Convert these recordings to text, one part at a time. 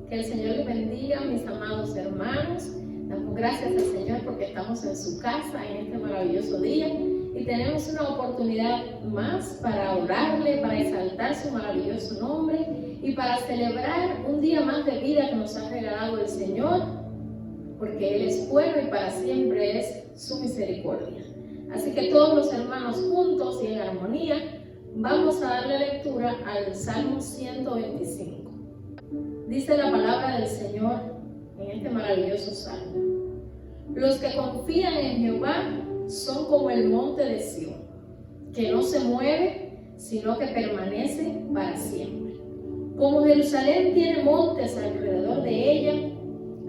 Que el Señor les bendiga, mis amados hermanos. Damos gracias al Señor porque estamos en su casa en este maravilloso día y tenemos una oportunidad más para adorarle, para exaltar su maravilloso nombre y para celebrar un día más de vida que nos ha regalado el Señor, porque Él es bueno y para siempre es su misericordia. Así que todos los hermanos juntos y en armonía vamos a darle lectura al Salmo 125. Dice la palabra del Señor en este maravilloso salmo: los que confían en Jehová son como el monte de Sión, que no se mueve, sino que permanece para siempre. Como Jerusalén tiene montes alrededor de ella,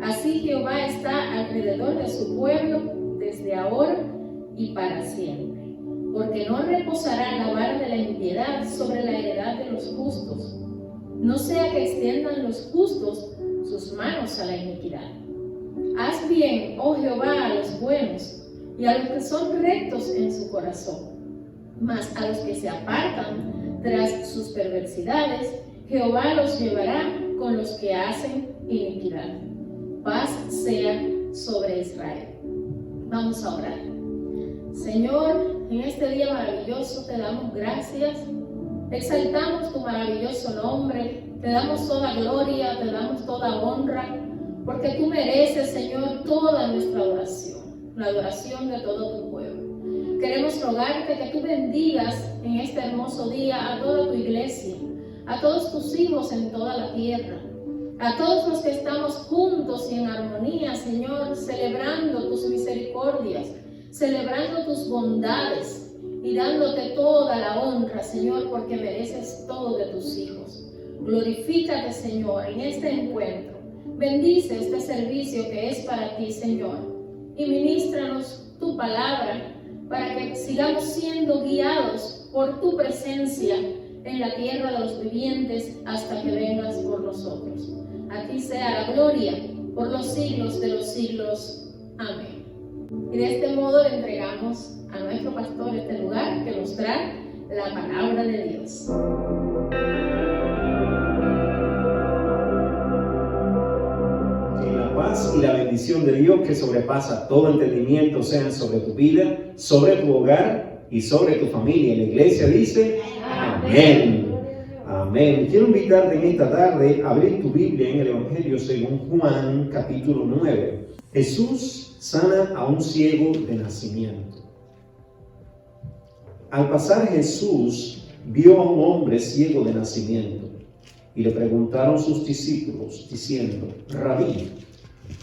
así Jehová está alrededor de su pueblo desde ahora y para siempre. Porque no reposará la vara de la impiedad sobre la heredad de los justos, no sea que extiendan los justos sus manos a la iniquidad. Haz bien, oh Jehová, a los buenos y a los que son rectos en su corazón. Mas a los que se apartan tras sus perversidades, Jehová los llevará con los que hacen iniquidad. Paz sea sobre Israel. Vamos a orar. Señor, en este día maravilloso te damos gracias. Exaltamos tu maravilloso nombre, te damos toda gloria, te damos toda honra, porque tú mereces, Señor, toda nuestra adoración, la adoración de todo tu pueblo. Queremos rogarte que tú bendigas en este hermoso día a toda tu iglesia, a todos tus hijos en toda la tierra, a todos los que estamos juntos y en armonía, Señor, celebrando tus misericordias, celebrando tus bondades, y dándote toda la honra, Señor, porque mereces todo de tus hijos. Glorifícate, Señor, en este encuentro. Bendice este servicio que es para ti, Señor, y ministranos tu palabra para que sigamos siendo guiados por tu presencia en la tierra de los vivientes hasta que vengas por nosotros. A ti sea la gloria por los siglos de los siglos. Amén. Y de este modo le entregamos a nuestro pastor este lugar que nos trae la palabra de Dios. Que la paz y la bendición de Dios que sobrepasa todo entendimiento sean sobre tu vida, sobre tu hogar y sobre tu familia. La iglesia dice amén. Amén. Quiero invitarte en esta tarde a abrir tu Biblia en el Evangelio según Juan, capítulo 9. Jesús sana a un ciego de nacimiento. Al pasar Jesús vio a un hombre ciego de nacimiento y le preguntaron sus discípulos diciendo: Rabí,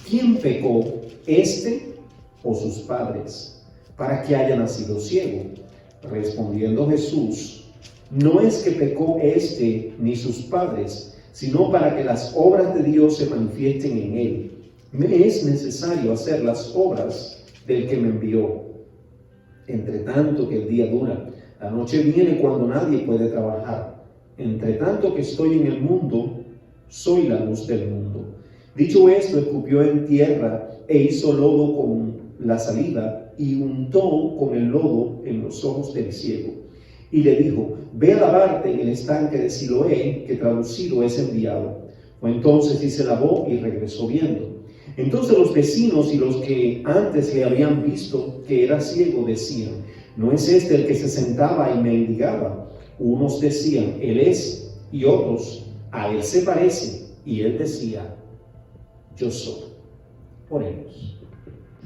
¿quién pecó, este o sus padres, para que haya nacido ciego? Respondiendo Jesús: no es que pecó este ni sus padres, sino para que las obras de Dios se manifiesten en él. Me es necesario hacer las obras del que me envió. Entre tanto que el día dura, la noche viene cuando nadie puede trabajar. Entre tanto que estoy en el mundo, soy la luz del mundo. Dicho esto, escupió en tierra e hizo lodo con la saliva y untó con el lodo en los ojos del ciego. Y le dijo: ve a lavarte en el estanque de Siloé, que traducido es enviado. Fue entonces y se lavó y regresó viendo. Entonces los vecinos y los que antes le habían visto que era ciego decían: ¿no es este el que se sentaba y mendigaba? Unos decían: él es, y otros: a él se parece. Y él decía: yo soy. Oremos.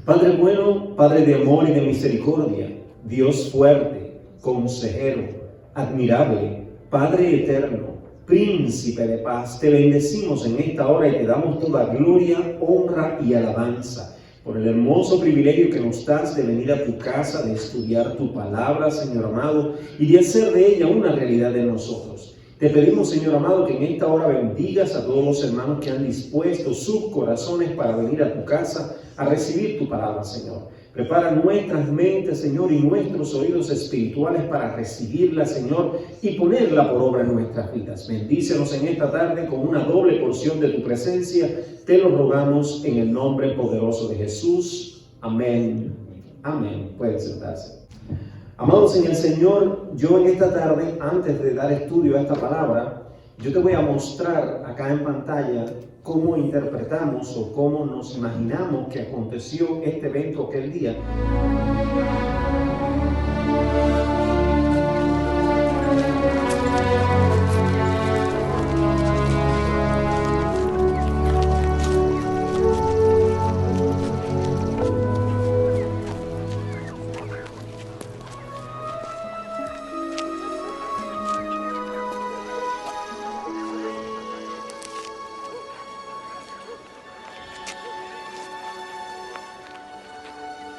Padre bueno, Padre de amor y de misericordia, Dios fuerte, consejero, admirable, Padre eterno, Príncipe de paz, te bendecimos en esta hora y te damos toda gloria, honra y alabanza por el hermoso privilegio que nos das de venir a tu casa, de estudiar tu palabra, Señor amado, y de hacer de ella una realidad de nosotros. Te pedimos, Señor amado, que en esta hora bendigas a todos los hermanos que han dispuesto sus corazones para venir a tu casa a recibir tu palabra, Señor. Prepara nuestras mentes, Señor, y nuestros oídos espirituales para recibirla, Señor, y ponerla por obra en nuestras vidas. Bendícenos en esta tarde con una doble porción de tu presencia. Te lo rogamos en el nombre poderoso de Jesús. Amén. Amén. Pueden sentarse. Amados en el Señor, yo en esta tarde, antes de dar estudio a esta palabra, yo te voy a mostrar acá en pantalla cómo interpretamos o cómo nos imaginamos que aconteció este evento aquel día.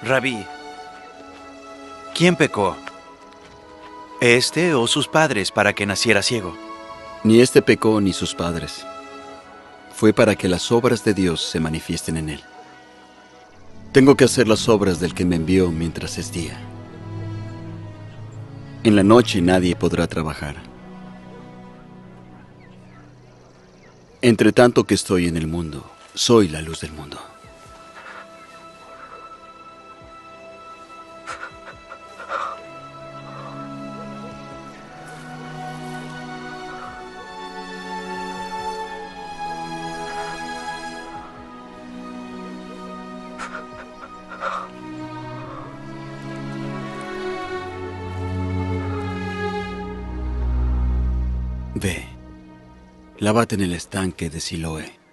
Rabí, ¿quién pecó? ¿Este o sus padres para que naciera ciego? Ni este pecó ni sus padres. Fue para que las obras de Dios se manifiesten en él. Tengo que hacer las obras del que me envió mientras es día. En la noche nadie podrá trabajar. Entre tanto que estoy en el mundo, soy la luz del mundo. Ve, lávate en el estanque de Siloé.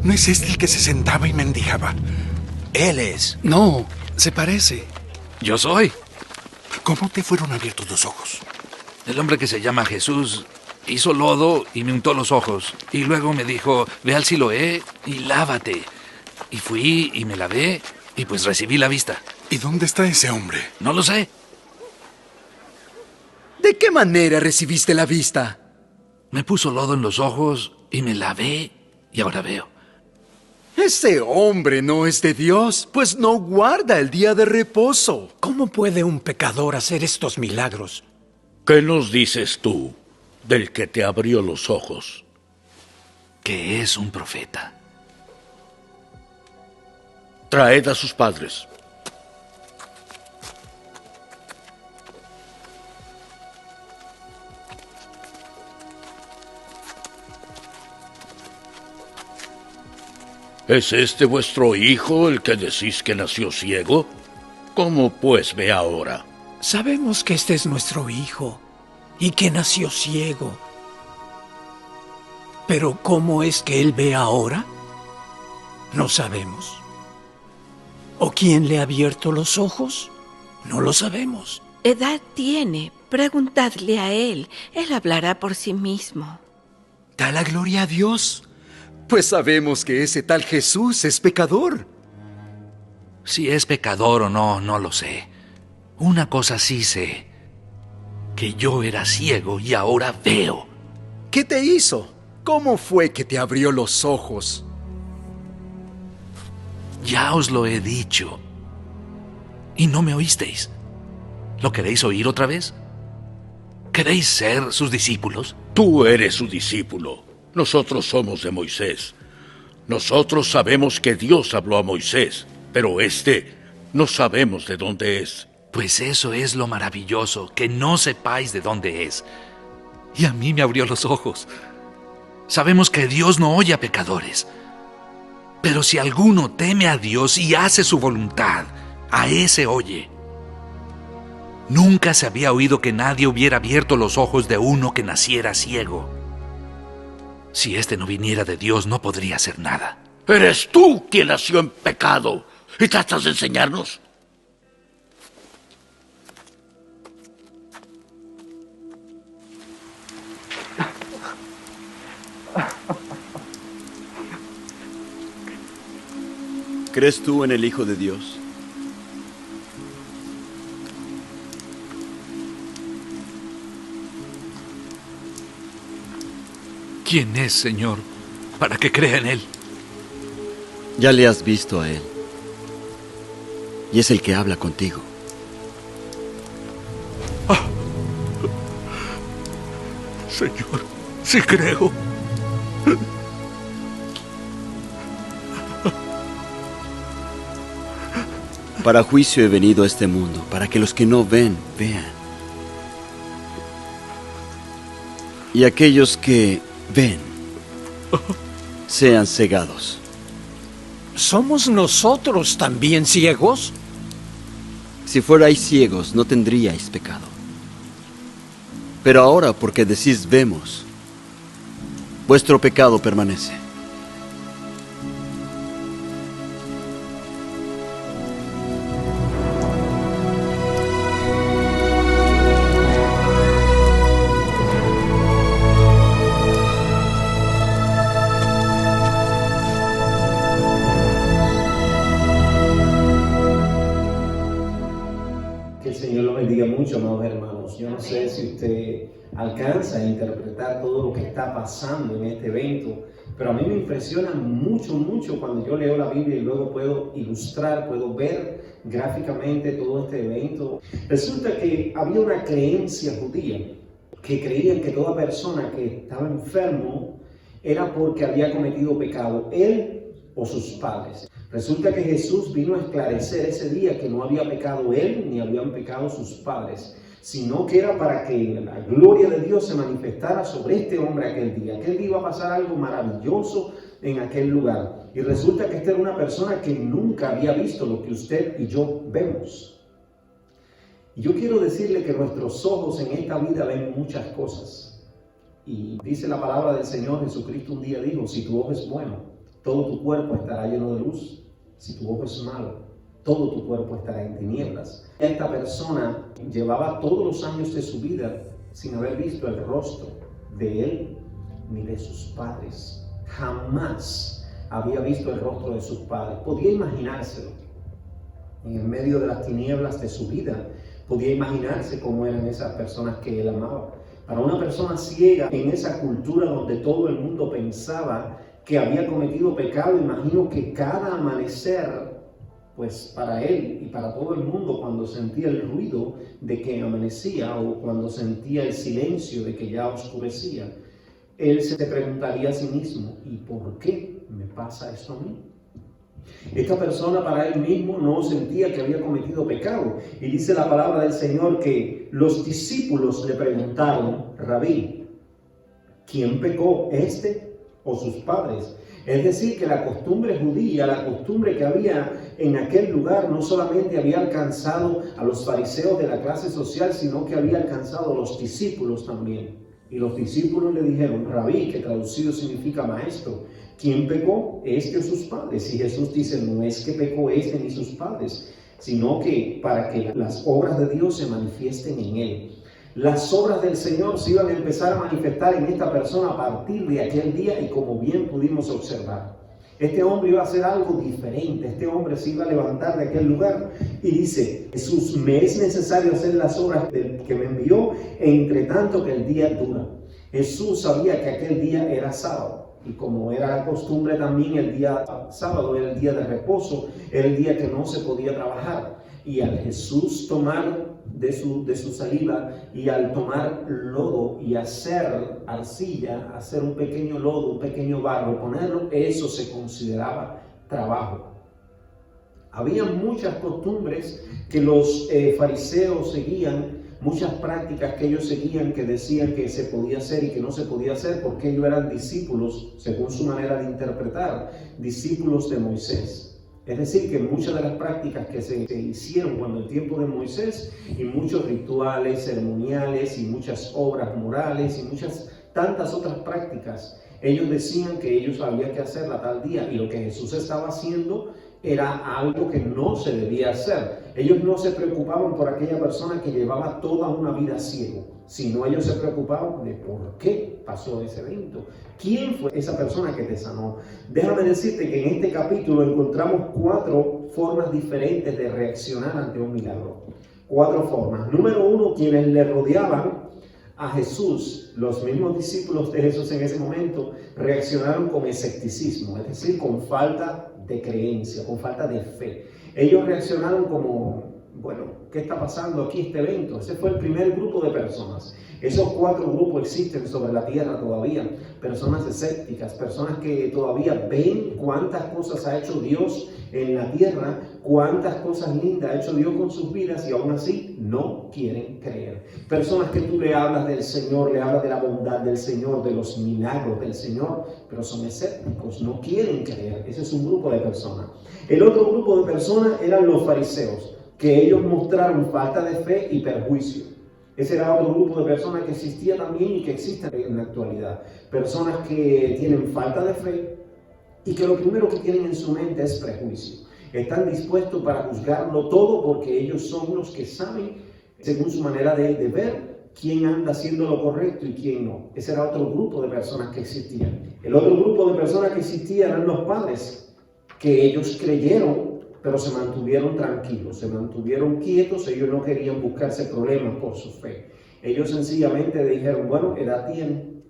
¿No es este el que se sentaba y mendigaba? Él es. No, se parece. Yo soy. ¿Cómo te fueron abiertos los ojos? El hombre que se llama Jesús hizo lodo y me untó los ojos. Y luego me dijo, ve al Siloé y lávate. Y fui y me lavé y pues recibí la vista. ¿Y dónde está ese hombre? No lo sé. ¿De qué manera recibiste la vista? Me puso lodo en los ojos y me lavé y ahora veo. Ese hombre no es de Dios, pues no guarda el día de reposo. ¿Cómo puede un pecador hacer estos milagros? ¿Qué nos dices tú del que te abrió los ojos? Que es un profeta. Traed a sus padres. ¿Es este vuestro hijo el que decís que nació ciego? ¿Cómo pues ve ahora? Sabemos que este es nuestro hijo y que nació ciego. Pero ¿cómo es que él ve ahora? No sabemos. ¿O quién le ha abierto los ojos? No lo sabemos. Edad tiene. Preguntadle a él. Él hablará por sí mismo. Da la gloria a Dios, pues sabemos que ese tal Jesús es pecador. Si es pecador o no, no lo sé. Una cosa sí sé, que yo era ciego y ahora veo. ¿Qué te hizo? ¿Cómo fue que te abrió los ojos? Ya os lo he dicho. Y no me oísteis. ¿Lo queréis oír otra vez? ¿Queréis ser sus discípulos? Tú eres su discípulo. Nosotros somos de Moisés. Nosotros sabemos que Dios habló a Moisés, pero no sabemos de dónde es. Pues eso es lo maravilloso, que no sepáis de dónde es. Y a mí me abrió los ojos. Sabemos que Dios no oye a pecadores. Pero si alguno teme a Dios y hace su voluntad, a ese oye. Nunca se había oído que nadie hubiera abierto los ojos de uno que naciera ciego. Si éste no viniera de Dios, no podría hacer nada. Eres tú quien nació en pecado y tratas de enseñarnos. ¿Crees tú en el Hijo de Dios? ¿Quién es, Señor, para que crea en Él? Ya le has visto a Él. Y es el que habla contigo. Señor, sí creo. Para juicio he venido a este mundo, para que los que no ven, vean. Y aquellos que ven, sean cegados. ¿Somos nosotros también ciegos? Si fuerais ciegos, no tendríais pecado. Pero ahora, porque decís vemos, vuestro pecado permanece. Que el Señor lo bendiga mucho, amados hermanos. Yo no sé si usted alcanza a interpretar todo lo que está pasando en este evento, pero a mí me impresiona mucho cuando yo leo la Biblia y luego puedo ilustrar, puedo ver gráficamente todo este evento. Resulta que había una creencia judía que creían que toda persona que estaba enfermo era porque había cometido pecado, él o sus padres. Resulta que Jesús vino a esclarecer ese día que no había pecado él ni habían pecado sus padres, sino que era para que la gloria de Dios se manifestara sobre este hombre aquel día. Aquel día iba a pasar algo maravilloso en aquel lugar. Y resulta que esta era una persona que nunca había visto lo que usted y yo vemos. Y yo quiero decirle que nuestros ojos en esta vida ven muchas cosas. Y dice la palabra del Señor Jesucristo un día dijo, si tu ojo es bueno, todo tu cuerpo estará lleno de luz. Si tu ojo es malo, todo tu cuerpo estará en tinieblas. Esta persona llevaba todos los años de su vida sin haber visto el rostro de él ni de sus padres. Jamás había visto el rostro de sus padres. Podía imaginárselo. En el medio de las tinieblas de su vida, podía imaginarse cómo eran esas personas que él amaba. Para una persona ciega en esa cultura donde todo el mundo pensaba que había cometido pecado, imagino que cada amanecer, pues para él y para todo el mundo, cuando sentía el ruido de que amanecía o cuando sentía el silencio de que ya oscurecía, él se preguntaría a sí mismo, ¿y por qué me pasa esto a mí? Esta persona para él mismo no sentía que había cometido pecado. Y dice la palabra del Señor que los discípulos le preguntaron, Rabí, ¿quién pecó, este o sus padres? Es decir, que la costumbre judía, la costumbre que había en aquel lugar, no solamente había alcanzado a los fariseos de la clase social, sino que había alcanzado a los discípulos también. Y los discípulos le dijeron, Rabí, que traducido significa maestro, ¿quién pecó? ¿Este o sus padres? Y Jesús dice, no es que pecó este ni sus padres, sino que para que las obras de Dios se manifiesten en él. Las obras del Señor se iban a empezar a manifestar en esta persona a partir de aquel día, y como bien pudimos observar, este hombre iba a hacer algo diferente. Este hombre se iba a levantar de aquel lugar y dice, Jesús, me es necesario hacer las obras del que me envió, entre tanto que el día dura. Jesús sabía que aquel día era sábado. Y como era la costumbre también, el día sábado era el día de reposo, era el día que no se podía trabajar. Y al Jesús tomar de su saliva y al tomar lodo y hacer arcilla, hacer un pequeño lodo, un pequeño barro, ponerlo, eso se consideraba trabajo. Había muchas costumbres que los fariseos seguían, muchas prácticas que ellos seguían que decían que se podía hacer y que no se podía hacer, porque ellos eran discípulos, según su manera de interpretar, discípulos de Moisés. Es decir, que muchas de las prácticas que se hicieron cuando el tiempo de Moisés, y muchos rituales ceremoniales y muchas obras morales y muchas tantas otras prácticas, ellos decían que ellos había que hacerla tal día, y lo que Jesús estaba haciendo era algo que no se debía hacer. Ellos no se preocupaban por aquella persona que llevaba toda una vida ciego, sino ellos se preocupaban de por qué pasó ese evento. ¿Quién fue esa persona que te sanó? Déjame decirte que en este capítulo encontramos 4 formas diferentes de reaccionar ante un milagro. 4 formas. Número 1, quienes le rodeaban a Jesús, los mismos discípulos de Jesús en ese momento, reaccionaron con escepticismo, es decir, con falta de creencia, con falta de fe. Ellos reaccionaron como, bueno, ¿qué está pasando aquí este evento? Ese fue el primer grupo de personas. Esos 4 grupos existen sobre la tierra todavía. Personas escépticas, personas que todavía ven cuántas cosas ha hecho Dios en la tierra, cuántas cosas lindas ha hecho Dios con sus vidas, y aún así no quieren creer. Personas que tú le hablas del Señor, le hablas de la bondad del Señor, de los milagros del Señor, pero son escépticos, no quieren creer. Ese es un grupo de personas. El otro grupo de personas eran los fariseos, que ellos mostraron falta de fe y perjuicio. Ese era otro grupo de personas que existía también y que existen en la actualidad. Personas que tienen falta de fe y que lo primero que tienen en su mente es prejuicio. Están dispuestos para juzgarlo todo porque ellos son los que saben, según su manera de ver, quién anda haciendo lo correcto y quién no. Ese era otro grupo de personas que existían. El otro grupo de personas que existían eran los padres, que ellos creyeron, pero se mantuvieron tranquilos, se mantuvieron quietos. Ellos no querían buscarse problemas por su fe. Ellos sencillamente dijeron, bueno, edad tiene,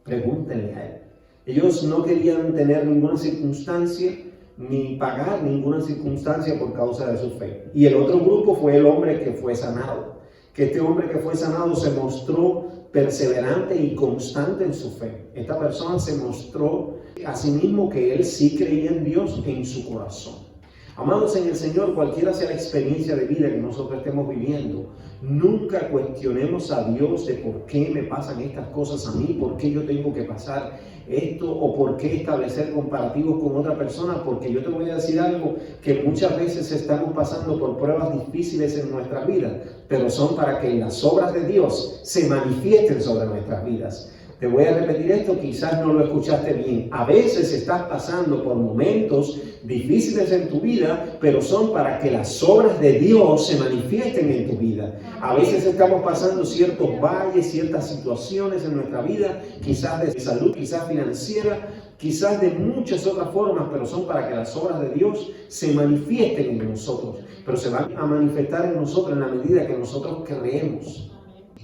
pregúntenle a él. Ellos no querían tener ninguna circunstancia, ni pagar ninguna circunstancia por causa de su fe. Y el otro grupo fue el hombre que fue sanado. Que este hombre que fue sanado se mostró perseverante y constante en su fe. Esta persona se mostró a sí mismo que él sí creía en Dios en su corazón. Amados en el Señor, cualquiera sea la experiencia de vida que nosotros estemos viviendo, nunca cuestionemos a Dios de por qué me pasan estas cosas a mí, por qué yo tengo que pasar esto, o por qué establecer comparativos con otra persona, porque yo te voy a decir algo, que muchas veces estamos pasando por pruebas difíciles en nuestras vidas, pero son para que las obras de Dios se manifiesten sobre nuestras vidas. Te voy a repetir esto, quizás no lo escuchaste bien. A veces estás pasando por momentos difíciles en tu vida, pero son para que las obras de Dios se manifiesten en tu vida. A veces estamos pasando ciertos valles, ciertas situaciones en nuestra vida, quizás de salud, quizás financiera, quizás de muchas otras formas, pero son para que las obras de Dios se manifiesten en nosotros. Pero se van a manifestar en nosotros en la medida que nosotros creemos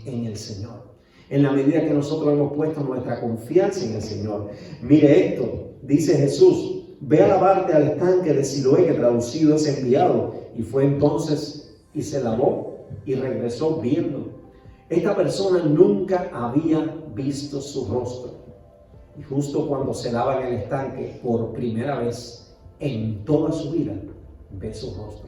en el Señor. En la medida que nosotros hemos puesto nuestra confianza en el Señor. Mire esto, dice Jesús, ve a lavarte al estanque de Siloé, que traducido es enviado. Y fue entonces y se lavó y regresó viendo. Esta persona nunca había visto su rostro. Y justo cuando se lava en el estanque, por primera vez en toda su vida, ve su rostro.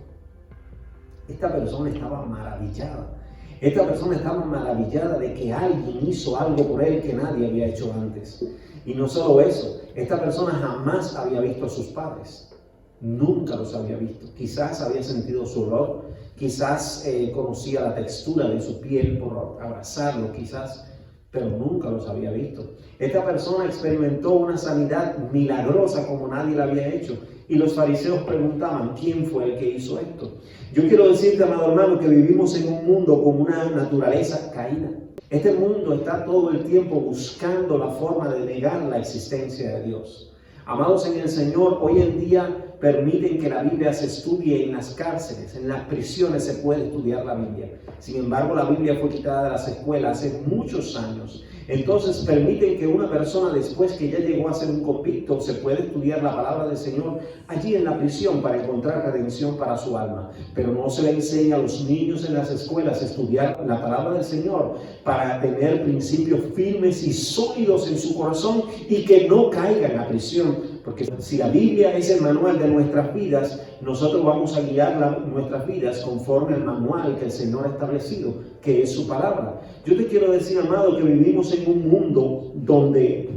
Esta persona estaba maravillada. Esta persona estaba maravillada de que alguien hizo algo por él que nadie había hecho antes. Y no solo eso, esta persona jamás había visto a sus padres. Nunca los había visto. Quizás había sentido su olor, quizás conocía la textura de su piel por abrazarlo, quizás. pero nunca los había visto. Esta persona experimentó una sanidad milagrosa como nadie la había hecho. Y los fariseos preguntaban, ¿quién fue el que hizo esto? Yo quiero decirte, amado hermano, que vivimos en un mundo con una naturaleza caída. Este mundo está todo el tiempo buscando la forma de negar la existencia de Dios. Amados en el Señor, hoy en día permiten que la Biblia se estudie en las cárceles, en las prisiones se puede estudiar la Biblia. Sin embargo, la Biblia fue quitada de las escuelas hace muchos años. Entonces permiten que una persona, después que ya llegó a ser un convicto, se puede estudiar la palabra del Señor allí en la prisión para encontrar redención para su alma. Pero no se le enseña a los niños en las escuelas a estudiar la palabra del Señor para tener principios firmes y sólidos en su corazón y que no caigan a prisión. Porque si la Biblia es el manual de nuestras vidas, nosotros vamos a guiar nuestras vidas conforme al manual que el Señor ha establecido, que es su palabra. Yo te quiero decir, amado, que vivimos en un mundo donde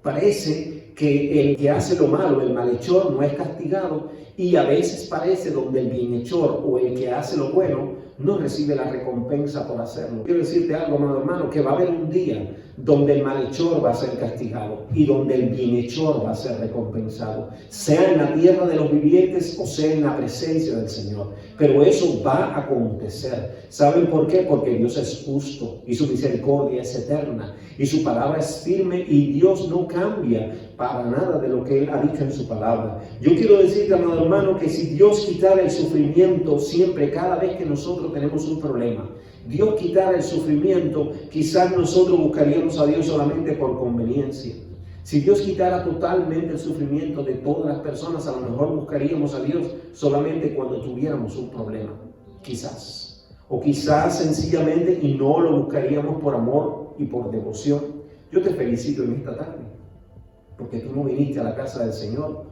parece que el que hace lo malo, el malhechor, no es castigado, y a veces parece donde el bienhechor o el que hace lo bueno no recibe la recompensa por hacerlo. Quiero decirte algo, amado hermano, que va a haber un día donde el malhechor va a ser castigado y donde el bienhechor va a ser recompensado, sea en la tierra de los vivientes o sea en la presencia del Señor. Pero eso va a acontecer. ¿Saben por qué? Porque Dios es justo y su misericordia es eterna y su palabra es firme y Dios no cambia para nada de lo que Él ha dicho en su palabra. Yo quiero decirte, amado hermano, que si Dios quitara el sufrimiento siempre, cada vez que nosotros tenemos un problema, Dios quitara el sufrimiento, quizás nosotros buscaríamos a Dios solamente por conveniencia. Si Dios quitara totalmente el sufrimiento de todas las personas, a lo mejor buscaríamos a Dios solamente cuando tuviéramos un problema, quizás. O quizás sencillamente y no lo buscaríamos por amor y por devoción. Yo te felicito en esta tarde, porque tú no viniste a la casa del Señor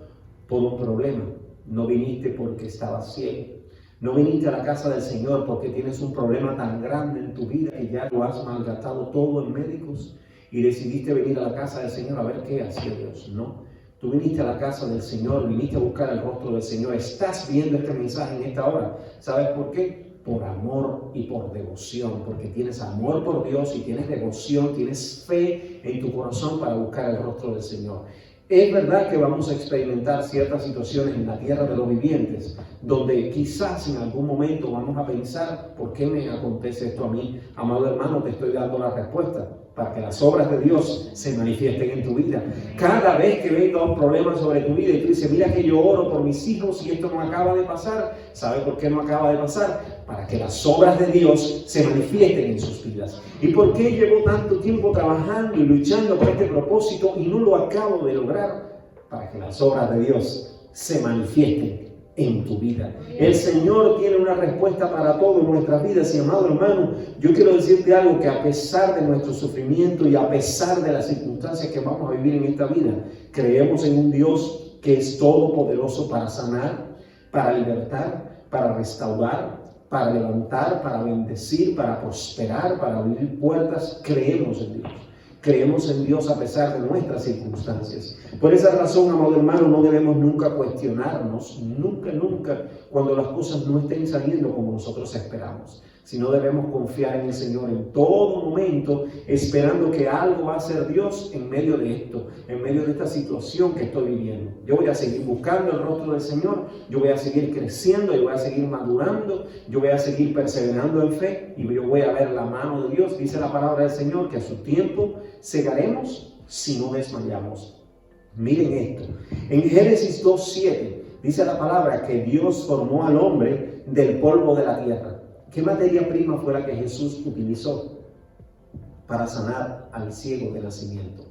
por un problema, no viniste porque estabas ciego. No viniste a la casa del Señor porque tienes un problema tan grande en tu vida que ya lo has malgastado todo en médicos y decidiste venir a la casa del Señor a ver qué hacía Dios. No, tú viniste a la casa del Señor, viniste a buscar el rostro del Señor. Estás viendo este mensaje en esta hora. ¿Sabes por qué? Por amor y por devoción, porque tienes amor por Dios y tienes devoción, tienes fe en tu corazón para buscar el rostro del Señor. Es verdad que vamos a experimentar ciertas situaciones en la tierra de los vivientes, donde quizás en algún momento vamos a pensar, ¿por qué me acontece esto a mí? Amado hermano, te estoy dando la respuesta, para que las obras de Dios se manifiesten en tu vida. Cada vez que venga un problema sobre tu vida y tú dices, mira que yo oro por mis hijos y esto no acaba de pasar, ¿sabe por qué no acaba de pasar? Para que las obras de Dios se manifiesten en sus vidas. ¿Y por qué llevo tanto tiempo trabajando y luchando por este propósito y no lo acabo de lograr? Para que las obras de Dios se manifiesten en tu vida. El Señor tiene una respuesta para todo en nuestras vidas. Y amado hermano, yo quiero decirte algo, que a pesar de nuestro sufrimiento y a pesar de las circunstancias que vamos a vivir en esta vida, creemos en un Dios que es todopoderoso para sanar, para libertar, para restaurar, para levantar, para bendecir, para prosperar, para abrir puertas. Creemos en Dios. Creemos en Dios a pesar de nuestras circunstancias. Por esa razón, amado hermano, no debemos nunca cuestionarnos, nunca, cuando las cosas no estén saliendo como nosotros esperamos. Sino debemos confiar en el Señor en todo momento, esperando que algo va a hacer Dios en medio de esto, en medio de esta situación que estoy viviendo. Yo voy a seguir buscando el rostro del Señor, yo voy a seguir creciendo, yo voy a seguir madurando, yo voy a seguir perseverando en fe y yo voy a ver la mano de Dios. Dice la palabra del Señor que a su tiempo segaremos si no desmayamos. Miren esto, en Génesis 2:7 dice la palabra que Dios formó al hombre del polvo de la tierra. ¿Qué materia prima fue la que Jesús utilizó para sanar al ciego de nacimiento?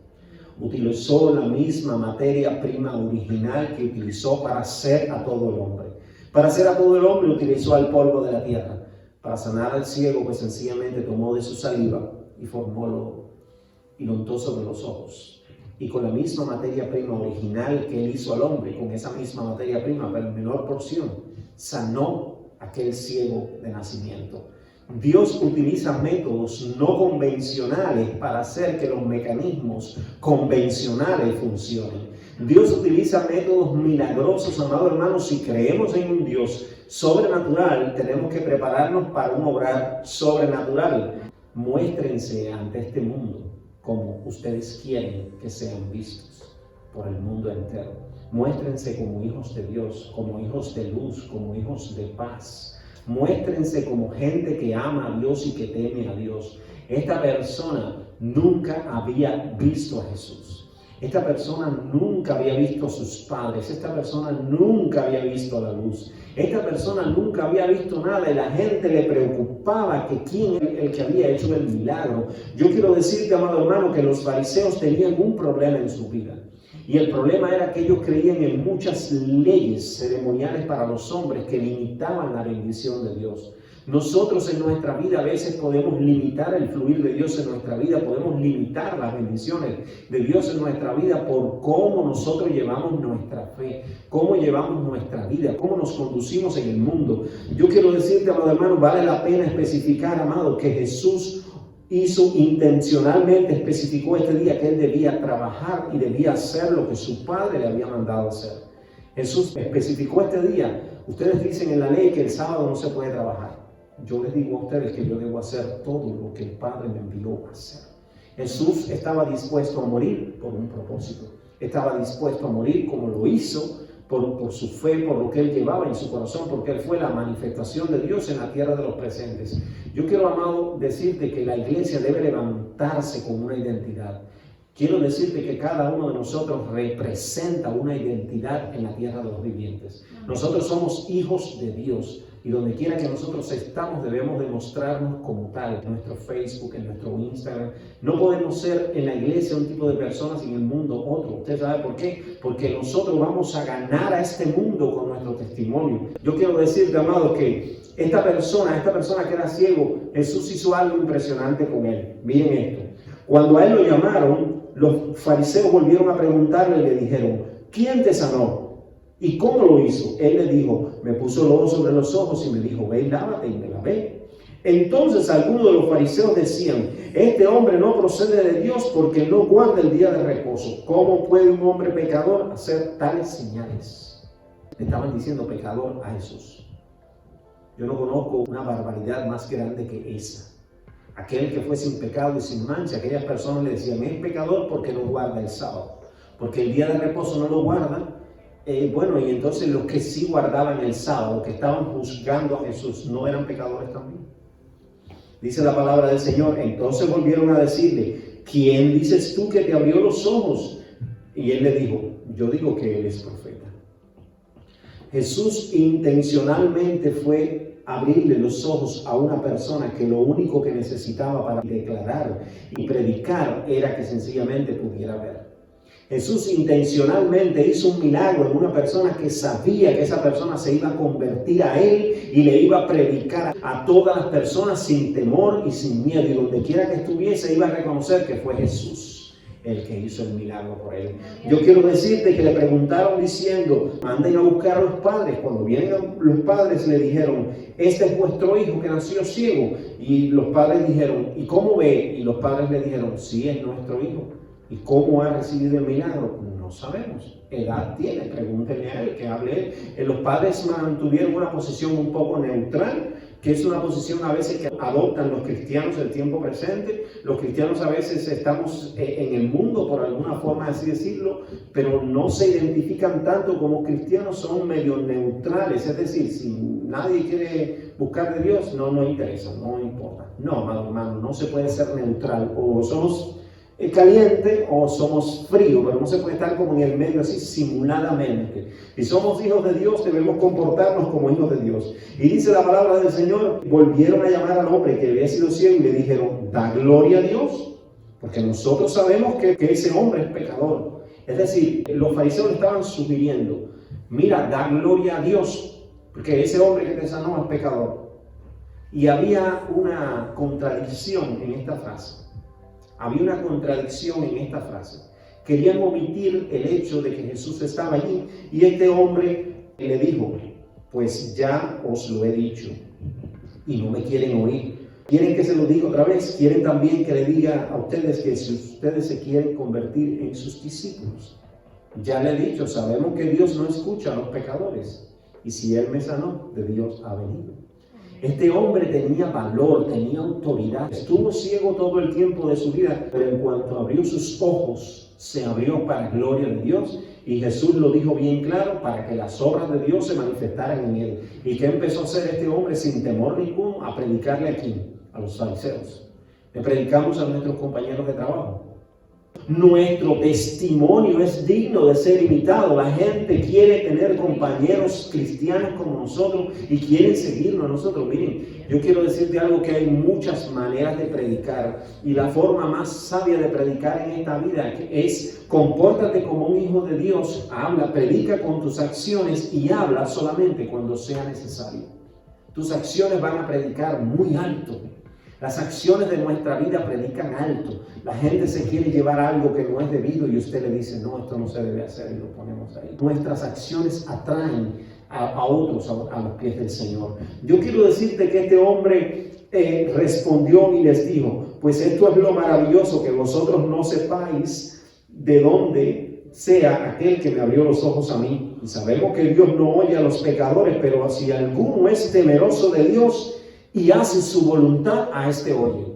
Utilizó la misma materia prima original que utilizó para hacer a todo el hombre. Para hacer a todo el hombre utilizó al polvo de la tierra. Para sanar al ciego, pues sencillamente tomó de su saliva y formólo y lo untó sobre los ojos. Y con la misma materia prima original que él hizo al hombre, con esa misma materia prima, pero en menor porción, sanó aquel ciego de nacimiento. Dios utiliza métodos no convencionales para hacer que los mecanismos convencionales funcionen. Dios utiliza métodos milagrosos, amado hermano. Si creemos en un Dios sobrenatural, tenemos que prepararnos para un obrar sobrenatural. muéstrense ante este mundo como ustedes quieren que sean vistos por el mundo entero. Muéstrense como hijos de Dios, como hijos de luz, como hijos de paz. Muéstrense como gente que ama a Dios y que teme a Dios. Esta persona nunca había visto a Jesús. Esta persona nunca había visto a sus padres. Esta persona nunca había visto a la luz. Esta persona nunca había visto nada y la gente le preocupaba que quién era el que había hecho el milagro. Yo quiero decirte, amado hermano, que los fariseos tenían un problema en su vida. Y el problema era que ellos creían en muchas leyes ceremoniales para los hombres que limitaban la bendición de Dios. Nosotros en nuestra vida a veces podemos limitar el fluir de Dios en nuestra vida, podemos limitar las bendiciones de Dios en nuestra vida por cómo nosotros llevamos nuestra fe, cómo llevamos nuestra vida, cómo nos conducimos en el mundo. Yo quiero decirte, amado hermano, vale la pena especificar, amado, que Jesús intencionalmente especificó este día que Él debía trabajar y debía hacer lo que su Padre le había mandado hacer. Jesús especificó este día. Ustedes dicen en la ley que el sábado no se puede trabajar. Yo les digo a ustedes que yo debo hacer todo lo que el Padre me envió a hacer. Jesús estaba dispuesto a morir por un propósito. Estaba dispuesto a morir como lo hizo por su fe, por lo que Él llevaba en su corazón, porque Él fue la manifestación de Dios en la tierra de los presentes. Yo quiero, amado, decirte que la iglesia debe levantarse con una identidad. Quiero decirte que cada uno de nosotros representa una identidad en la tierra de los vivientes. Nosotros somos hijos de Dios y donde quiera que nosotros estamos debemos demostrarnos como tal. En nuestro Facebook, en nuestro Instagram. No podemos ser en la iglesia un tipo de personas y en el mundo otro. ¿Usted sabe por qué? Porque nosotros vamos a ganar a este mundo con nuestro testimonio. Yo quiero decirte, amado, que esta persona que era ciego, Jesús hizo algo impresionante con él. Miren esto. Cuando a él lo llamaron, los fariseos volvieron a preguntarle y le dijeron, ¿quién te sanó? ¿Y cómo lo hizo? Él le dijo, me puso lodo sobre los ojos y me dijo, ve y lávate, y me lavé. Entonces algunos de los fariseos decían, este hombre no procede de Dios porque no guarda el día de reposo. ¿Cómo puede un hombre pecador hacer tales señales? Le estaban diciendo pecador a Jesús. Yo no conozco una barbaridad más grande que esa. Aquel que fue sin pecado y sin mancha, aquellas personas le decían, es pecador porque no guarda el sábado, porque el día de reposo no lo guarda. Bueno, y entonces los que sí guardaban el sábado, que estaban juzgando a Jesús, ¿no eran pecadores también? Dice la palabra del Señor. Entonces volvieron a decirle, ¿quién dices tú que te abrió los ojos? Y él le dijo, yo digo que él es profeta. Jesús intencionalmente fue abrirle los ojos a una persona que lo único que necesitaba para declarar y predicar era que sencillamente pudiera ver. Jesús intencionalmente hizo un milagro en una persona que sabía que esa persona se iba a convertir a Él y le iba a predicar a todas las personas sin temor y sin miedo. Y donde quiera que estuviese iba a reconocer que fue Jesús el que hizo el milagro por él. Yo quiero decirte que le preguntaron diciendo, manden a buscar a los padres. Cuando vienen los padres le dijeron, este es vuestro hijo que nació ciego. Y los padres dijeron, ¿y cómo ve? Y los padres le dijeron, sí, es nuestro hijo. ¿Y cómo ha recibido el milagro? No sabemos. Edad tiene, pregúntenle a él, que hable él. Los padres mantuvieron una posición un poco neutral, que es una posición a veces que adoptan los cristianos del tiempo presente. Los cristianos a veces estamos en el mundo, por alguna forma así decirlo, pero no se identifican tanto como cristianos, son medio neutrales. Es decir, si nadie quiere buscar de Dios, no interesa, no importa. No, amado hermano, no se puede ser neutral. O somos caliente o somos frío, pero no se puede estar como en el medio así simuladamente. Si somos hijos de Dios, debemos comportarnos como hijos de Dios. Y dice la palabra del Señor, volvieron a llamar al hombre que había sido ciego y le dijeron, da gloria a Dios, porque nosotros sabemos que ese hombre es pecador. Es decir, los fariseos le estaban sugiriendo, mira, da gloria a Dios, porque ese hombre que te sanó es pecador. Y había una contradicción en esta frase. Había una contradicción en esta frase. Querían omitir el hecho de que Jesús estaba allí y este hombre le dijo, pues ya os lo he dicho y no me quieren oír. ¿Quieren que se lo diga otra vez? ¿Quieren también que le diga a ustedes que si ustedes se quieren convertir en sus discípulos? Ya le he dicho, sabemos que Dios no escucha a los pecadores y si Él me sanó, de Dios ha venido. Este hombre tenía valor, tenía autoridad. Estuvo ciego todo el tiempo de su vida, pero en cuanto abrió sus ojos, se abrió para gloria de Dios. Y Jesús lo dijo bien claro, para que las obras de Dios se manifestaran en él. ¿Y qué empezó a hacer este hombre sin temor ninguno? A predicarle a quién? A los fariseos. Le predicamos a nuestros compañeros de trabajo. Nuestro testimonio es digno de ser imitado. La gente quiere tener compañeros cristianos como nosotros y quieren seguirnos a nosotros. Miren, yo quiero decirte algo, que hay muchas maneras de predicar, y la forma más sabia de predicar en esta vida es: compórtate como un hijo de Dios, habla, predica con tus acciones y habla solamente cuando sea necesario. Tus acciones van a predicar muy alto. Las acciones de nuestra vida predican alto. La gente se quiere llevar algo que no es debido y usted le dice: no, esto no se debe hacer, y lo ponemos ahí. Nuestras acciones atraen a otros a los pies del Señor. Yo quiero decirte que este hombre respondió y les dijo: pues esto es lo maravilloso, que vosotros no sepáis de dónde sea aquel que me abrió los ojos a mí. Y sabemos que Dios no oye a los pecadores, pero si alguno es temeroso de Dios y hace su voluntad, a este oye.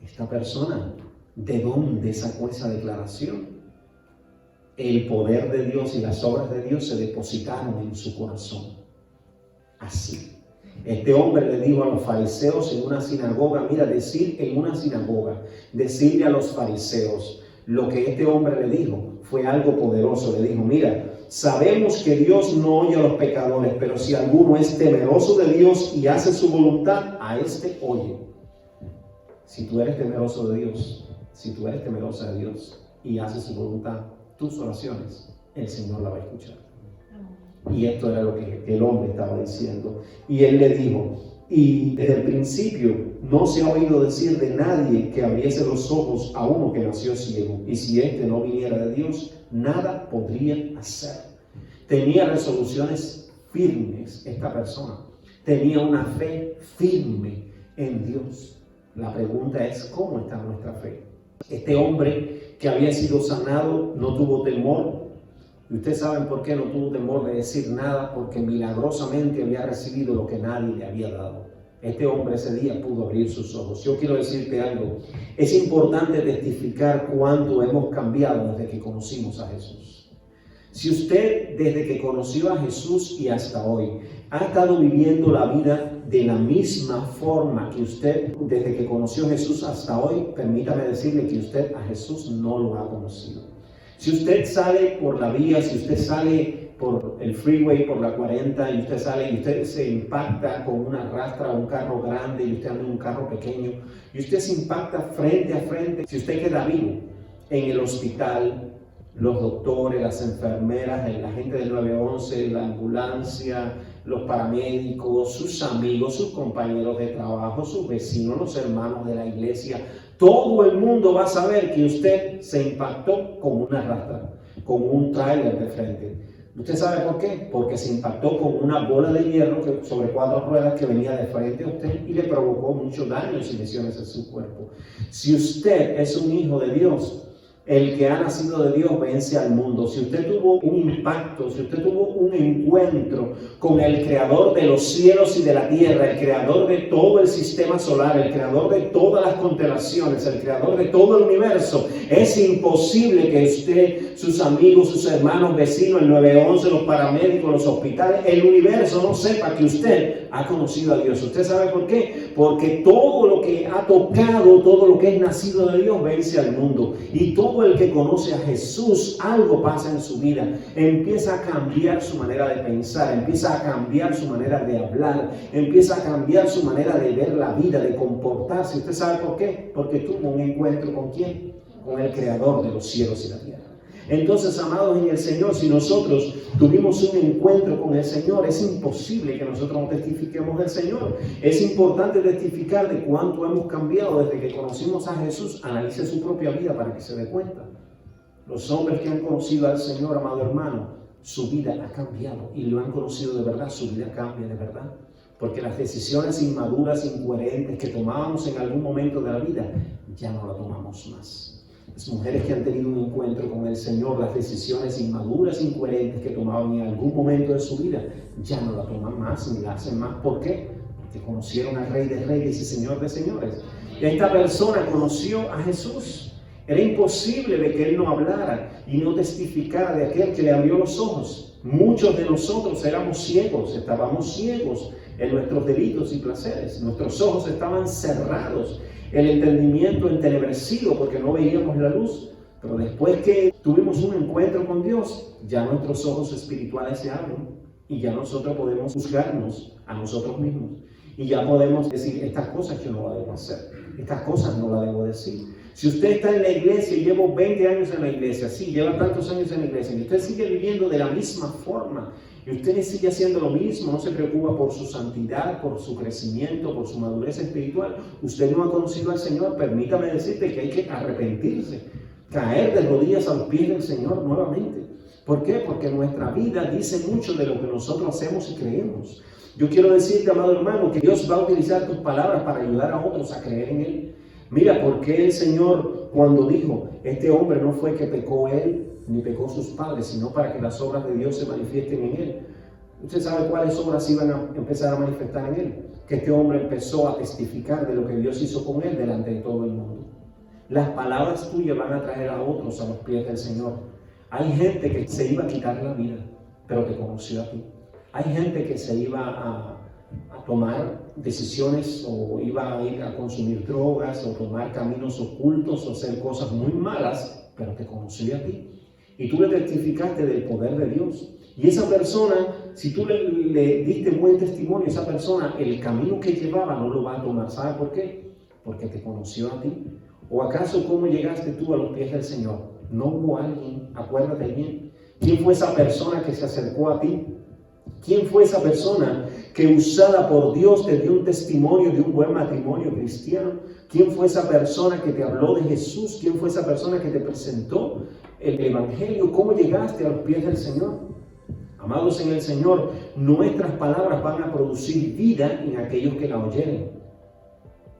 Esta persona, ¿de dónde sacó esa declaración? El poder de Dios y las obras de Dios se depositaron en su corazón. Así. Este hombre le dijo a los fariseos en una sinagoga, mira, decirle a los fariseos lo que este hombre le dijo fue algo poderoso. Le dijo: mira, sabemos que Dios no oye a los pecadores, pero si alguno es temeroso de Dios y hace su voluntad, a este oye. Si tú eres temeroso de Dios, si tú eres temerosa de Dios y haces su voluntad, tus oraciones, el Señor la va a escuchar. Y esto era lo que el hombre estaba diciendo. Y él le dijo: y desde el principio no se ha oído decir de nadie que abriese los ojos a uno que nació ciego. Y si éste no viniera de Dios, nada podría hacer. Tenía resoluciones firmes esta persona. Tenía una fe firme en Dios. La pregunta es: ¿cómo está nuestra fe? Este hombre que había sido sanado no tuvo temor. Y ustedes saben por qué no tuvo temor de decir nada: porque milagrosamente había recibido lo que nadie le había dado. Este hombre ese día pudo abrir sus ojos. Yo quiero decirte algo: es importante testificar cuánto hemos cambiado desde que conocimos a Jesús. Si usted desde que conoció a Jesús y hasta hoy ha estado viviendo la vida de la misma forma que usted desde que conoció a Jesús hasta hoy, permítame decirle que usted a Jesús no lo ha conocido. Si usted sale por la vía, si usted sale por el freeway, por la 40, y usted sale y usted se impacta con una rastra o un carro grande y usted anda en un carro pequeño, y usted se impacta frente a frente, si usted queda vivo en el hospital, los doctores, las enfermeras, la gente del 911, la ambulancia, los paramédicos, sus amigos, sus compañeros de trabajo, sus vecinos, los hermanos de la iglesia, todo el mundo va a saber que usted se impactó con una rastra, con un tráiler de frente. ¿Usted sabe por qué? Porque se impactó con una bola de hierro sobre 4 ruedas que venía de frente a usted y le provocó muchos daños y lesiones en su cuerpo. Si usted es un hijo de Dios, el que ha nacido de Dios vence al mundo. Si usted tuvo un impacto, si usted tuvo un encuentro con el creador de los cielos y de la tierra, el creador de todo el sistema solar, el creador de todas las constelaciones, el creador de todo el universo, es imposible que usted, sus amigos, sus hermanos, vecinos, el 911, los paramédicos, los hospitales, el universo no sepa que usted ha conocido a Dios. ¿Usted sabe por qué? Porque todo lo que ha tocado, todo lo que es nacido de Dios vence al mundo. Y todo el que conoce a Jesús, algo pasa en su vida. Empieza a cambiar su manera de pensar, empieza a cambiar su manera de hablar, empieza a cambiar su manera de ver la vida, de comportarse. ¿Usted sabe por qué? Porque tuvo un encuentro ¿con quién? Con el creador de los cielos y la tierra. Entonces, amados en el Señor, si nosotros tuvimos un encuentro con el Señor, es imposible que nosotros no testifiquemos del Señor. Es importante testificar de cuánto hemos cambiado desde que conocimos a Jesús. Analice su propia vida para que se dé cuenta. Los hombres que han conocido al Señor, amado hermano, su vida ha cambiado y lo han conocido de verdad, su vida cambia de verdad. Porque las decisiones inmaduras, incoherentes que tomábamos en algún momento de la vida, ya no las tomamos más. Las mujeres que han tenido un encuentro con el Señor, las decisiones inmaduras, incoherentes que tomaban en algún momento de su vida, ya no la toman más ni la hacen más. ¿Por qué? Porque conocieron al Rey de Reyes y Señor de Señores. Y esta persona conoció a Jesús. Era imposible de que él no hablara y no testificara de aquel que le abrió los ojos. Muchos de nosotros éramos ciegos, estábamos ciegos en nuestros delitos y placeres. Nuestros ojos estaban cerrados, el entendimiento entenebrecido porque no veíamos la luz. Pero después que tuvimos un encuentro con Dios, ya nuestros ojos espirituales se abren y ya nosotros podemos juzgarnos a nosotros mismos. Y ya podemos decir, estas cosas yo no las debo hacer, estas cosas no las debo decir. Si usted está en la iglesia y lleva 20 años en la iglesia, sí, lleva tantos años en la iglesia, y usted sigue viviendo de la misma forma, y usted sigue haciendo lo mismo, no se preocupa por su santidad, por su crecimiento, por su madurez espiritual, usted no ha conocido al Señor, permítame decirte que hay que arrepentirse, caer de rodillas a los pies del Señor nuevamente. ¿Por qué? Porque nuestra vida dice mucho de lo que nosotros hacemos y creemos. Yo quiero decirte, amado hermano, que Dios va a utilizar tus palabras para ayudar a otros a creer en Él. Mira, ¿por qué el Señor cuando dijo, este hombre no fue que pecó él, ni pecó sus padres, sino para que las obras de Dios se manifiesten en él? ¿Usted sabe cuáles obras iban a empezar a manifestar en él? Que este hombre empezó a testificar de lo que Dios hizo con él delante de todo el mundo. Las palabras tuyas van a traer a otros a los pies del Señor. Hay gente que se iba a quitar la vida, pero te conoció a ti. Hay gente que se iba a tomar decisiones o iba a ir a consumir drogas o tomar caminos ocultos o hacer cosas muy malas, pero te conoció a ti. Y tú le testificaste del poder de Dios. Y esa persona, si tú le diste buen testimonio, esa persona, el camino que llevaba no lo va a tomar. ¿Sabe por qué? Porque te conoció a ti. ¿O acaso cómo llegaste tú a los pies del Señor? No hubo alguien, acuérdate bien. ¿Quién fue esa persona que se acercó a ti? ¿Quién fue esa persona que usada por Dios te dio un testimonio de un buen matrimonio cristiano? ¿Quién fue esa persona que te habló de Jesús? ¿Quién fue esa persona que te presentó el Evangelio? ¿Cómo llegaste a los pies del Señor? Amados en el Señor, nuestras palabras van a producir vida en aquellos que la oyeren.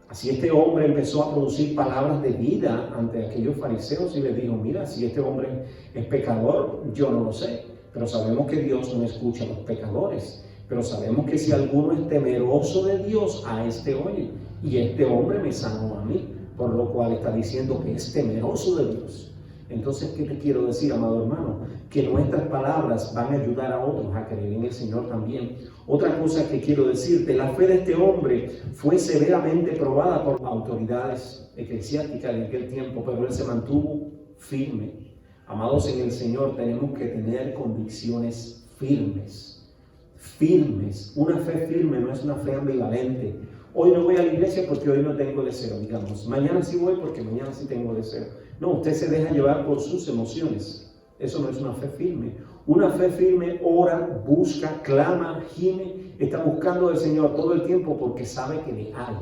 Así este hombre empezó a producir palabras de vida ante aquellos fariseos y les dijo, mira, si este hombre es pecador, yo no lo sé. Pero sabemos que Dios no escucha a los pecadores. Pero sabemos que si alguno es temeroso de Dios, a este oye. Y este hombre me sanó a mí, por lo cual está diciendo que es temeroso de Dios. Entonces, ¿qué te quiero decir, amado hermano? Que nuestras palabras van a ayudar a otros a creer en el Señor también. Otra cosa que quiero decirte, la fe de este hombre fue severamente probada por autoridades eclesiásticas de aquel tiempo, pero él se mantuvo firme. Amados en el Señor, tenemos que tener convicciones firmes. Firmes. Una fe firme no es una fe ambivalente. Hoy no voy a la iglesia porque hoy no tengo deseo, digamos. Mañana sí voy porque mañana sí tengo deseo. No, usted se deja llevar por sus emociones. Eso no es una fe firme. Una fe firme ora, busca, clama, gime, está buscando al Señor todo el tiempo porque sabe que le hay.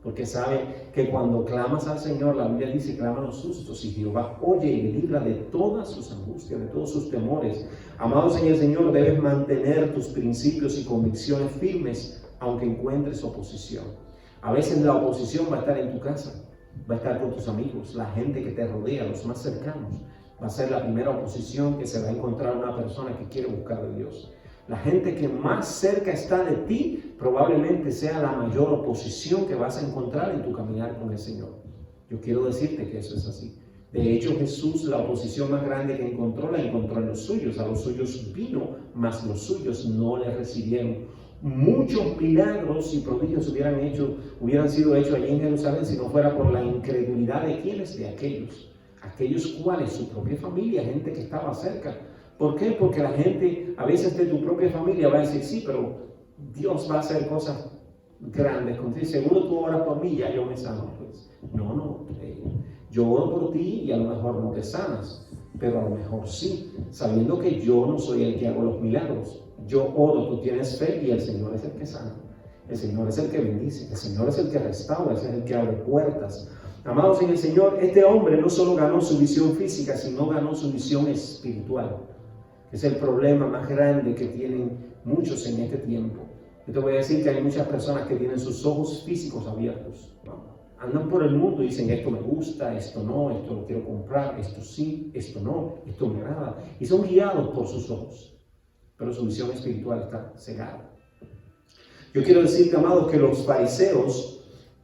Porque sabe que cuando clamas al Señor, la Biblia dice, clama los sustos, y Jehová oye y le libra de todas sus angustias, de todos sus temores. Amados en el Señor, debes mantener tus principios y convicciones firmes, aunque encuentres oposición. A veces la oposición va a estar en tu casa, va a estar con tus amigos, la gente que te rodea, los más cercanos. Va a ser la primera oposición que se va a encontrar una persona que quiere buscar de Dios. La gente que más cerca está de ti probablemente sea la mayor oposición que vas a encontrar en tu caminar con el Señor. Yo quiero decirte que eso es así. De hecho, Jesús, la oposición más grande que encontró, la encontró en los suyos. A los suyos vino, mas los suyos no le recibieron. Muchos milagros y prodigios hubieran sido hechos allí en Jerusalén si no fuera por la incredulidad de quienes, de aquellos cuales, su propia familia, gente que estaba cerca. ¿Por qué? Porque la gente, a veces de tu propia familia, va a decir, sí, pero Dios va a hacer cosas grandes contigo. Seguro tú oras por mí, ya yo me sano. Pues, no, yo oro por ti y a lo mejor no te sanas, pero a lo mejor sí, sabiendo que yo no soy el que hago los milagros. Yo oro, tú tienes fe y el Señor es el que sana. El Señor es el que bendice, el Señor es el que restaura, es el que abre puertas. Amados en el Señor, este hombre no solo ganó su visión física, sino ganó su visión espiritual. Es el problema más grande que tienen muchos en este tiempo. Yo te voy a decir que hay muchas personas que tienen sus ojos físicos abiertos, ¿no? Andan por el mundo y dicen, esto me gusta, esto no, esto lo quiero comprar, esto sí, esto no, esto me agrada. Y son guiados por sus ojos, pero su visión espiritual está cegada. Yo quiero decirte, amados, que los fariseos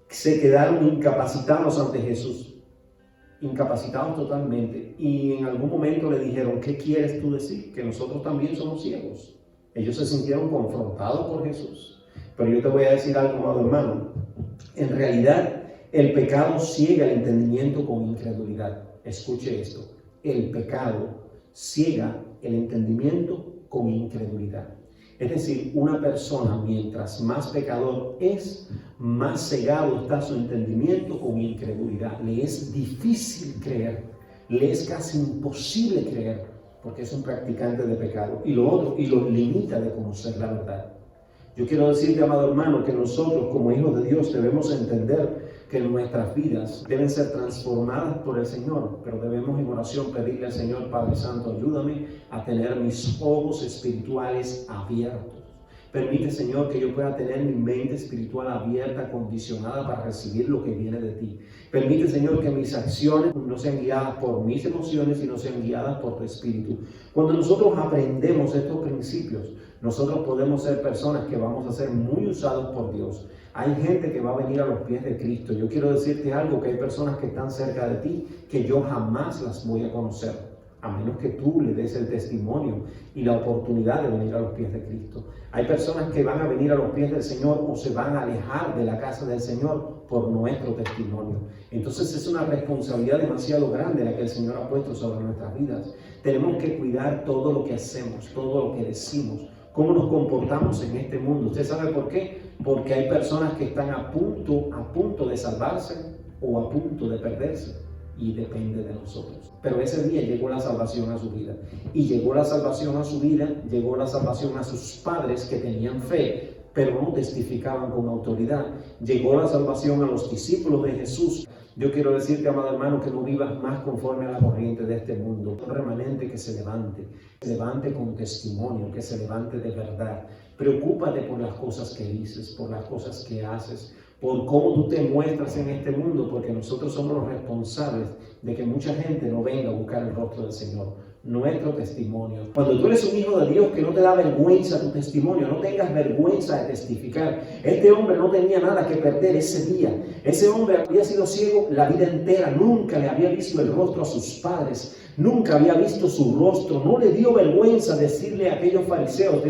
se quedaron incapacitados ante Jesús, incapacitados totalmente, y en algún momento le dijeron, ¿qué quieres tú decir? Que nosotros también somos ciegos. Ellos se sintieron confrontados por Jesús. Pero yo te voy a decir algo, amado hermano. En realidad, el pecado ciega el entendimiento con incredulidad. Escuche esto. El pecado ciega el entendimiento con incredulidad. Es decir, una persona, mientras más pecador es, más cegado está su entendimiento con incredulidad. Le es difícil creer, le es casi imposible creer, porque es un practicante de pecado. Y lo limita de conocer la verdad. Yo quiero decirte, amado hermano, que nosotros como hijos de Dios debemos entender que nuestras vidas deben ser transformadas por el Señor, pero debemos en oración pedirle al Señor, Padre Santo, ayúdame a tener mis ojos espirituales abiertos. Permite, Señor, que yo pueda tener mi mente espiritual abierta, condicionada para recibir lo que viene de ti. Permite, Señor, que mis acciones no sean guiadas por mis emociones, sino sean guiadas por tu Espíritu. Cuando nosotros aprendemos estos principios, nosotros podemos ser personas que vamos a ser muy usados por Dios. Hay gente que va a venir a los pies de Cristo. Yo quiero decirte algo, que hay personas que están cerca de ti que yo jamás las voy a conocer, a menos que tú le des el testimonio y la oportunidad de venir a los pies de Cristo. Hay personas que van a venir a los pies del Señor o se van a alejar de la casa del Señor por nuestro testimonio. Entonces es una responsabilidad demasiado grande la que el Señor ha puesto sobre nuestras vidas. Tenemos que cuidar todo lo que hacemos, todo lo que decimos, cómo nos comportamos en este mundo. ¿Usted sabe por qué? Porque hay personas que están a punto de salvarse o a punto de perderse, y depende de nosotros. Pero ese día llegó la salvación a su vida, y llegó la salvación a su vida, llegó la salvación a sus padres que tenían fe, pero no testificaban con autoridad. Llegó la salvación a los discípulos de Jesús. Yo quiero decirte, amado hermano, que no vivas más conforme a la corriente de este mundo. Un remanente que se levante con testimonio, que se levante de verdad. Preocúpate por las cosas que dices, por las cosas que haces, por cómo tú te muestras en este mundo, porque nosotros somos los responsables de que mucha gente no venga a buscar el rostro del Señor. Nuestro testimonio. Cuando tú eres un hijo de Dios, que no te da vergüenza tu testimonio, no tengas vergüenza de testificar. Este hombre no tenía nada que perder ese día. Ese hombre había sido ciego la vida entera, nunca le había visto el rostro a sus padres, nunca había visto su rostro. No le dio vergüenza decirle a aquellos fariseos,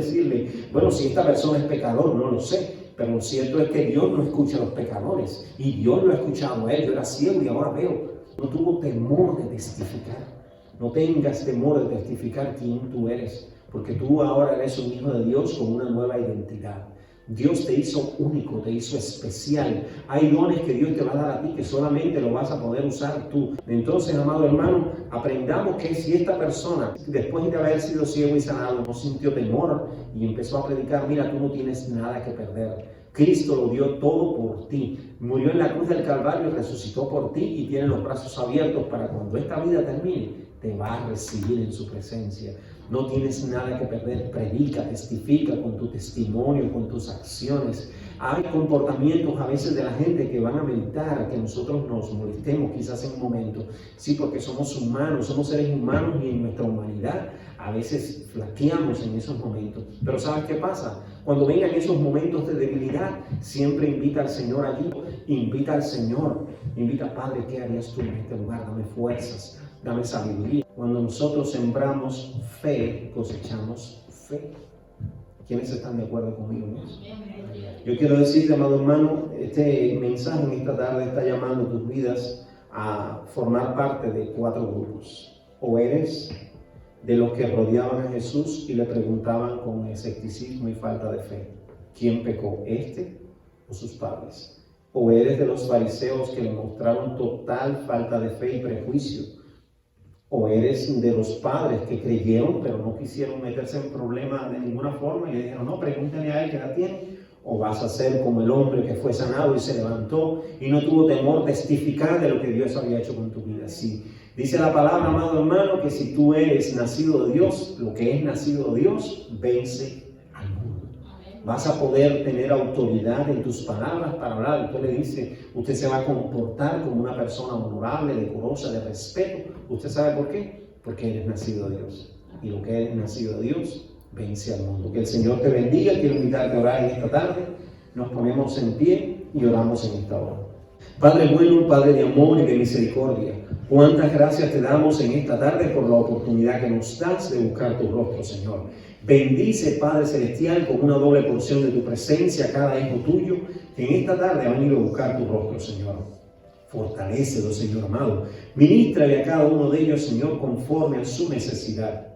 bueno, si esta persona es pecador, no lo sé. Pero lo cierto es que Dios no escucha a los pecadores, y Dios lo ha escuchado a él. Yo era ciego y ahora veo. No tuvo temor de testificar. No tengas temor de testificar quién tú eres, porque tú ahora eres un hijo de Dios con una nueva identidad. Dios te hizo único, te hizo especial. Hay dones que Dios te va a dar a ti que solamente lo vas a poder usar tú. Entonces, amado hermano, aprendamos que si esta persona, después de haber sido ciego y sanado, no sintió temor y empezó a predicar, mira, tú no tienes nada que perder. Cristo lo dio todo por ti. Murió en la cruz del Calvario y resucitó por ti, y tiene los brazos abiertos para cuando esta vida termine, te va a recibir en su presencia. No tienes nada que perder. Predica, testifica con tu testimonio, con tus acciones. Hay comportamientos a veces de la gente que van a meditar, que nosotros nos molestemos quizás en un momento. Sí, porque somos humanos, somos seres humanos, y en nuestra humanidad a veces flaqueamos en esos momentos. Pero ¿sabes qué pasa? Cuando vengan esos momentos de debilidad, siempre invita al Señor allí. Invita al Señor. Invita, Padre, ¿qué harías tú en este lugar? Dame fuerzas, dame sabiduría. Cuando nosotros sembramos fe, cosechamos fe. ¿Quiénes están de acuerdo conmigo en eso? Yo quiero decirte, amado hermano, este mensaje en esta tarde está llamando tus vidas a formar parte de 4 grupos. O eres de los que rodeaban a Jesús y le preguntaban con escepticismo y falta de fe, ¿quién pecó, este o sus padres? O eres de los fariseos que le mostraron total falta de fe y prejuicio. O eres de los padres que creyeron pero no quisieron meterse en problemas de ninguna forma y le dijeron, no, pregúntale a él qué edad tiene. O vas a ser como el hombre que fue sanado y se levantó y no tuvo temor testificar de lo que Dios había hecho con tu vida. Sí. Dice la palabra, amado hermano, que si tú eres nacido de Dios, lo que es nacido de Dios, vence al mundo. Vas a poder tener autoridad en tus palabras para hablar. Usted le dice, usted se va a comportar como una persona honorable, decorosa, de respeto. ¿Usted sabe por qué? Porque eres nacido de Dios. Y lo que eres nacido de Dios, vence al mundo. Que el Señor te bendiga. Quiero invitarte a orar en esta tarde. Nos ponemos en pie y oramos en esta hora. Padre bueno, Padre de amor y de misericordia, cuántas gracias te damos en esta tarde por la oportunidad que nos das de buscar tu rostro, Señor. Bendice, Padre Celestial, con una doble porción de tu presencia a cada hijo tuyo que en esta tarde ha venido a buscar tu rostro, Señor. Fortalécelo, Señor amado. Ministrale a cada uno de ellos, Señor, conforme a su necesidad.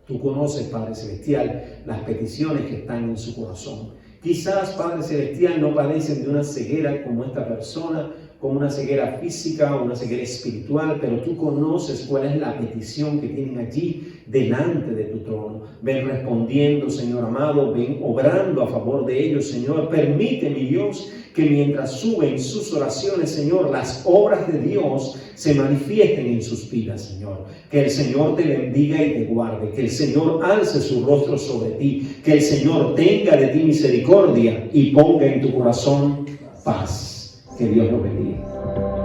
Tú conoces, Padre Celestial, las peticiones que están en su corazón. Quizás, Padre Celestial, no padecen de una ceguera como esta persona, como una ceguera física o una ceguera espiritual, pero tú conoces cuál es la petición que tienen allí delante de tu trono. Ven respondiendo, Señor amado, ven obrando a favor de ellos, Señor. Permite, mi Dios, que mientras suben sus oraciones, Señor, las obras de Dios se manifiesten en sus vidas, Señor. Que el Señor te bendiga y te guarde, que el Señor alce su rostro sobre ti, que el Señor tenga de ti misericordia y ponga en tu corazón paz. Que Dios lo bendiga.